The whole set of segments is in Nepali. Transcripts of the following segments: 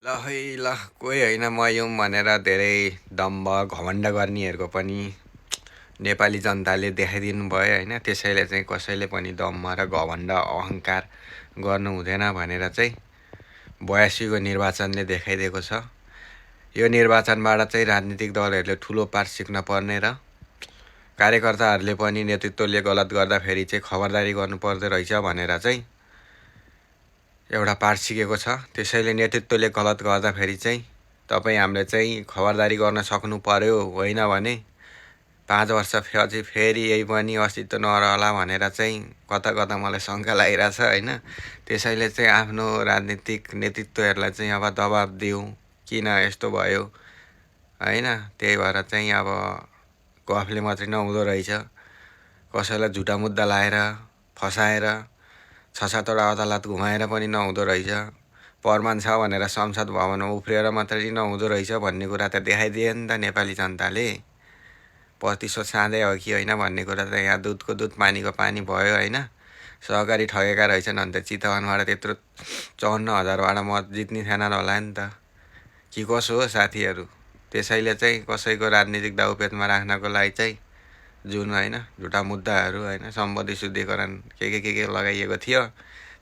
ल है ल कोही होइन म यौँ भनेर धेरै दम्भ घमण्ड गर्नेहरूको पनि नेपाली जनताले देखाइदिनु भयो होइन। त्यसैले चाहिँ कसैले पनि दम्भ र घमण्ड अहङ्कार गर्नु हुँदैन भनेर चाहिँ 82को निर्वाचनले देखाइदिएको छ। यो निर्वाचनबाट चाहिँ राजनीतिक दलहरूले ठुलो पाठ सिक्न पर्ने र कार्यकर्ताहरूले पनि नेतृत्वले गलत गर्दाखेरि चाहिँ खबरदारी गर्नुपर्दो रहेछ भनेर चाहिँ एउटा पाठ सिकेको छ। त्यसैले नेतृत्वले गलत गर्दाखेरि चाहिँ तपाईँ हामीले चाहिँ खबरदारी गर्न सक्नु पर्यो, होइन भने 5 वर्ष फेरि यही पनि अस्तित्व नरहला भनेर चाहिँ कता कता मलाई शङ्का लागिरहेछ होइन। त्यसैले चाहिँ आफ्नो राजनीतिक नेतृत्वहरूलाई चाहिँ अब दबाब दिउँ, किन यस्तो भयो होइन। त्यही भएर चाहिँ अब गफले मात्रै नहुँदो रहेछ, कसैलाई झुटा मुद्दा लाएर फसाएर 6-7वटा अदालत घुमाएर पनि नहुँदो रहेछ। प्रमाण छ भनेर संसद भवनमा उफ्रिएर मात्रै नहुँदो रहेछ भन्ने कुरा त देखाइदिए नि त नेपाली जनताले। प्रतिशोध साँधै हो कि होइन भन्ने कुरा त यहाँ दुधको दुध पानीको पानी भयो होइन। सहकारी ठगेका रहेछन् अन्त चितवनबाट त्यत्रो 54,000बाट मत जित्ने थिएनन् होला नि त, कि कसो हो साथीहरू। त्यसैले चाहिँ कसैको राजनीतिक दाउपेचमा राख्नको लागि चाहिँ जुन होइन झुटा मुद्दाहरू होइन सम्पत्ति शुद्धिकरण के लगाइएको थियो,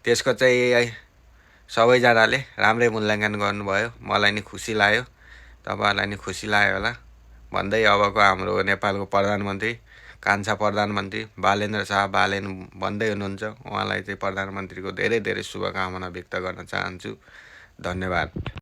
त्यसको चाहिँ सबैजनाले राम्रै मूल्याङ्कन गर्नुभयो। मलाई नि खुसी लाग्यो, तपाईँहरूलाई नि खुसी लाग्यो होला भन्दै अबको हाम्रो नेपालको प्रधानमन्त्री कान्छा प्रधानमन्त्री बालेन्द्र शाह बालेन भन्दै हुनुहुन्छ, उहाँलाई चाहिँ प्रधानमन्त्रीको धेरै धेरै शुभकामना व्यक्त गर्न चाहन्छु। धन्यवाद।